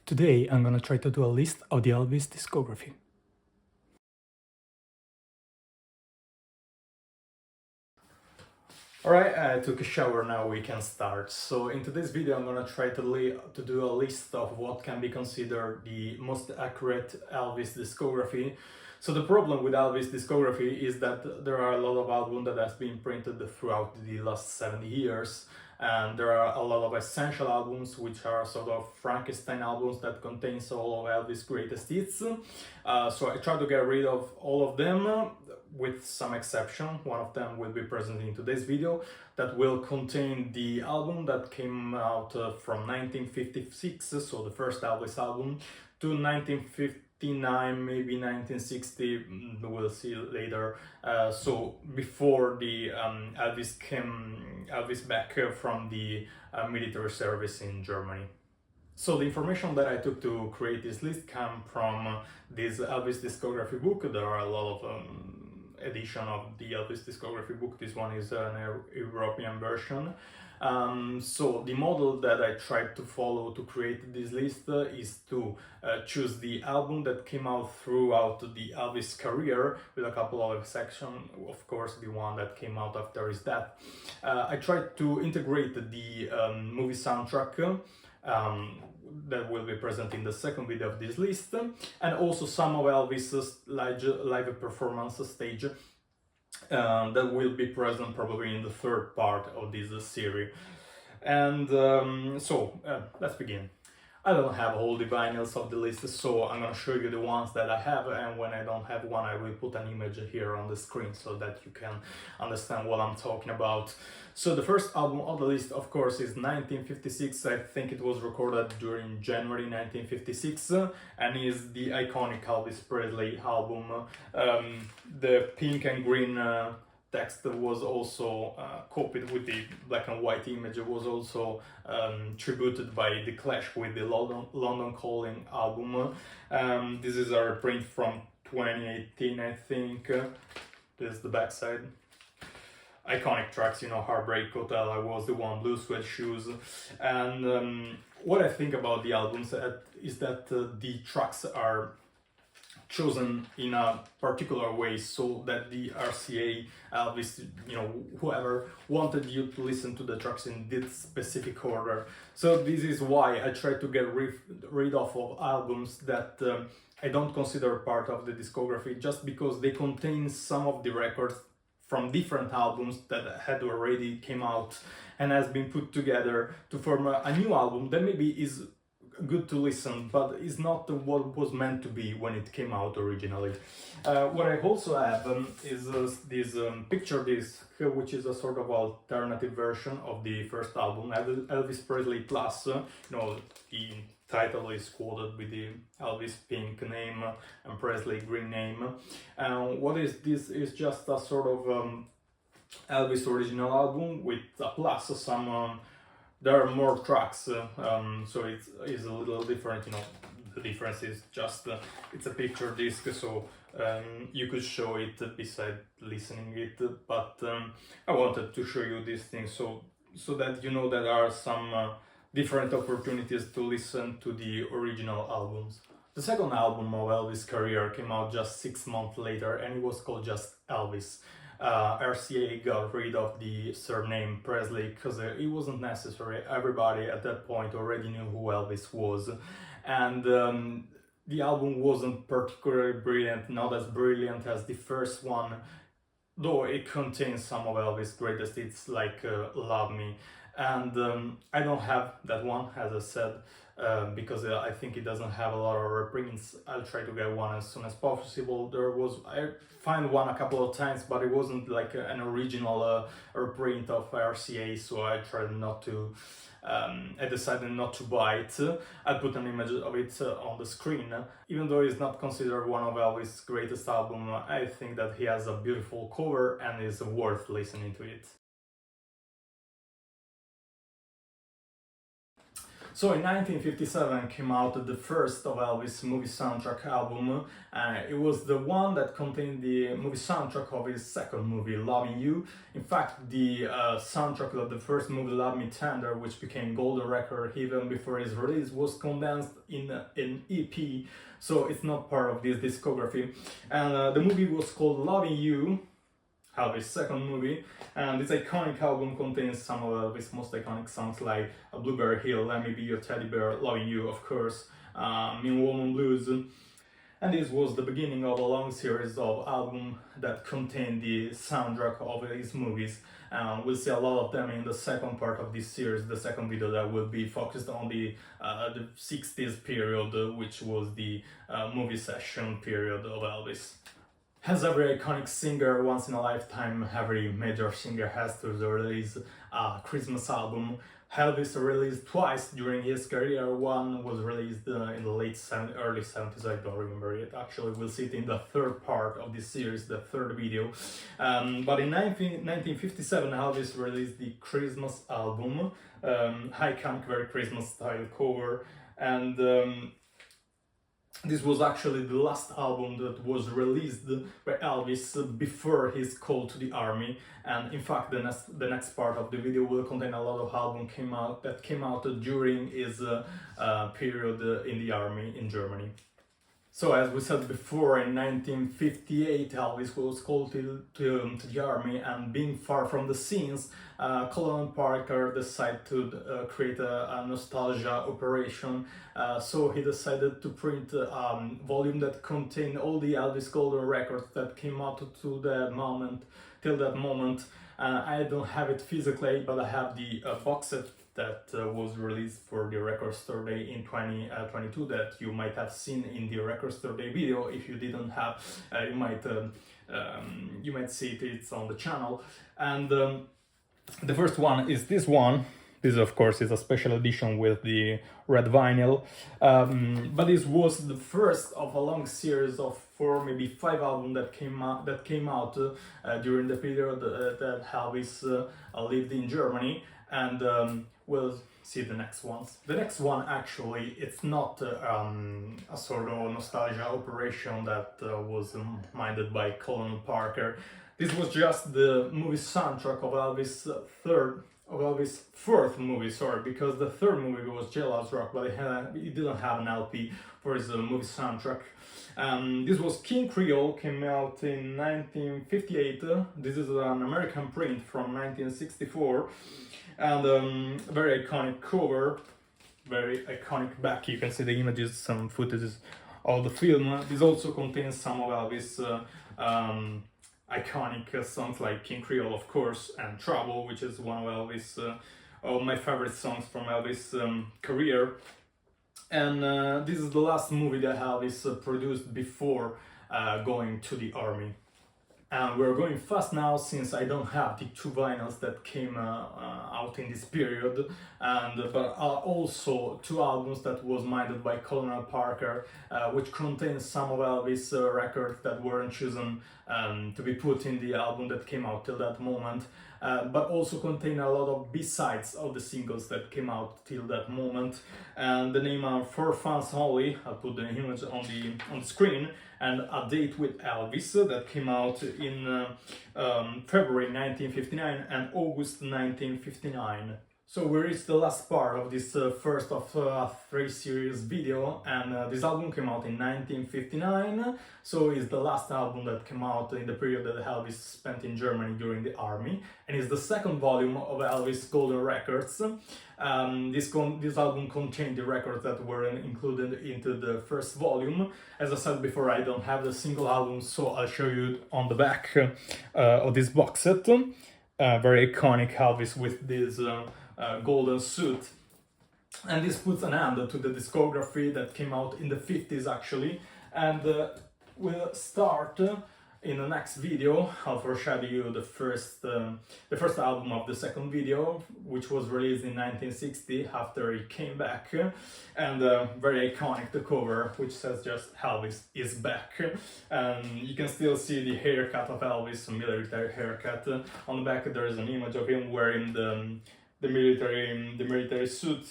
Today I'm gonna try to do a list of the Elvis discography. Alright, I took a shower, now we can start. So in today's video I'm gonna try to do a list of what can be considered the most accurate Elvis discography. So the problem with Elvis discography is that there are a lot of albums that has been printed throughout the last 70 years, and there are a lot of essential albums which are sort of Frankenstein albums that contains all of Elvis' greatest hits. So I try to get rid of all of them, with some exception. One of them will be present in today's video, that will contain the album that came out from 1956, so the first Elvis album, to 1959, maybe 1960, we'll see later. So before the Elvis back from the military service in Germany. So the information that I took to create this list came from this Elvis discography book. There are a lot of edition of the Elvis discography book. This one is an European version. So the model that I tried to follow to create this list is to choose the album that came out throughout the Elvis career, with a couple of exceptions. Of course, the one that came out after his death. I tried to integrate the movie soundtrack that will be present in the second video of this list, and also some of Elvis's live performance stage that will be present probably in the third part of this series. And let's begin. I don't have all the vinyls of the list, so I'm gonna show you the ones that I have, and when I don't have one I will put an image here on the screen so that you can understand what I'm talking about. So the first album on the list, of course, is 1956. I think it was recorded during January 1956, and is the iconic Elvis Presley album. The pink and green text was also copied with the black and white image. It was also tributed by The Clash with the London Calling album. This is a reprint from 2018, I think. This is the backside. Iconic tracks, you know, Heartbreak Hotel, I Was the One, Blue Sweat Shoes. And what I think about the albums is that the tracks are chosen in a particular way, so that the RCA, Elvis, you know, whoever wanted you to listen to the tracks in this specific order. So this is why I try to get rid of albums that I don't consider part of the discography, just because they contain some of the records from different albums that had already came out and has been put together to form a new album that maybe is good to listen, but is not what was meant to be when it came out originally. What I also have is this picture disc, which is a sort of alternative version of the first album, Elvis Presley Plus. You know, the title is quoted with the Elvis pink name and Presley green name. What is this? Is just a sort of Elvis original album with a plus some. There are more tracks, so it is a little different. You know, the difference is just it's a picture disc, so you could show it beside listening it. But I wanted to show you these things so that you know that there are some different opportunities to listen to the original albums. The second album of Elvis' career came out just 6 months later, and it was called just Elvis. RCA got rid of the surname Presley because it wasn't necessary. Everybody at that point already knew who Elvis was, and the album wasn't particularly brilliant, not as brilliant as the first one, though it contains some of Elvis' greatest hits like Love Me. And I don't have that one, as I said, because I think it doesn't have a lot of reprints. I'll try to get one as soon as possible. I found one a couple of times, but it wasn't like an original reprint of RCA, so I tried not to. I decided not to buy it. I'll put an image of it on the screen. Even though it's not considered one of Elvis' greatest albums, I think that he has a beautiful cover and is worth listening to it. So in 1957 came out the first of Elvis' movie soundtrack album. It was the one that contained the movie soundtrack of his second movie, Loving You. In fact, the soundtrack of the first movie, Love Me Tender, which became golden record even before his release, was condensed in an EP, so it's not part of this discography. And the movie was called Loving You, Elvis' second movie, and this iconic album contains some of Elvis' most iconic songs like Blueberry Hill, Let Me Be Your Teddy Bear, Loving You, of course, Mean Woman Blues. And this was the beginning of a long series of albums that contained the soundtrack of his movies. We'll see a lot of them in the second part of this series, the second video that will be focused on the 60s period, which was the movie session period of Elvis. As every iconic singer, once in a lifetime, every major singer has to release a Christmas album. Elvis released twice during his career. One was released in the early 70s, I don't remember it. Actually, we'll see it in the third part of this series, the third video. But in 1957, Elvis released the Christmas album, iconic, very Christmas style cover, and this was actually the last album that was released by Elvis before his call to the army, and in fact the next part of the video will contain a lot of albums that came out during his period in the army in Germany. So as we said before, in 1958 Elvis was called to the army, and being far from the scenes, Colonel Parker decided to create a nostalgia operation. So he decided to print a volume that contained all the Elvis golden records that came out till that moment. I don't have it physically, but I have the box set that was released for the Record Store Day in 2022 that you might have seen in the Record Store Day video. If you didn't have, you might see it. It's on the channel. And the first one is this one. This, of course, is a special edition with the red vinyl. But this was the first of a long series of 4, maybe 5 albums that came out during the period that Elvis lived in Germany. And we'll see the next ones. The next one, actually, it's not a sort of nostalgia operation that was minded by Colonel Parker. This was just the movie soundtrack of Elvis' fourth movie, because the third movie was Jailhouse Rock, but it didn't have an LP for his movie soundtrack. This was King Creole, came out in 1958. This is an American print from 1964, and very iconic cover, very iconic back. You can see the images, some footages of the film. This also contains some of Elvis' iconic songs like King Creole, of course, and Trouble, which is one of my favorite songs from Elvis' career. And this is the last movie that Elvis produced before going to the army. And we're going fast now since I don't have the 2 vinyls that came out in this period, but also 2 albums that was minded by Colonel Parker, which contains some of Elvis' records that weren't chosen to be put in the album that came out till that moment, but also contain a lot of B-sides of the singles that came out till that moment. And the name For Fans Only, I'll put the image on the screen, and A Date with Elvis that came out in February 1959 and August 1959. So we reached the last part of this first of 3 series video, and this album came out in 1959, so it's the last album that came out in the period that Elvis spent in Germany during the army, and it's the second volume of Elvis Golden Records. This album contained the records that were included into the first volume. As I said before, I don't have the single album, so I'll show you on the back of this box set. Very iconic Elvis with this golden suit. And this puts an end to the discography that came out in the 50s actually. And we'll start in the next video. I'll foreshadow you the first album of the second video, which was released in 1960 after he came back. And very iconic, the cover, which says just Elvis is back. And you can still see the haircut of Elvis, a military haircut. On the back there is an image of him wearing the military suit.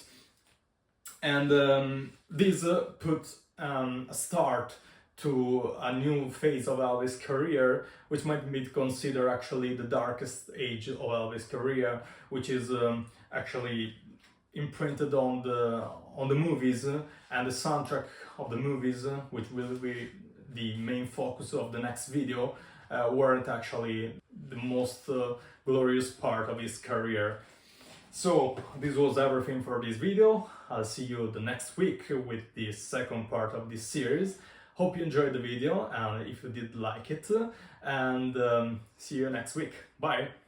And this put a start to a new phase of Elvis' career, which might be considered actually the darkest age of Elvis' career, which is actually imprinted on the movies and the soundtrack of the movies, which will be the main focus of the next video, weren't actually the most glorious part of his career. So this was everything for this video. I'll see you the next week with the second part of this series. Hope you enjoyed the video, and if you did like it, and see you next week. Bye!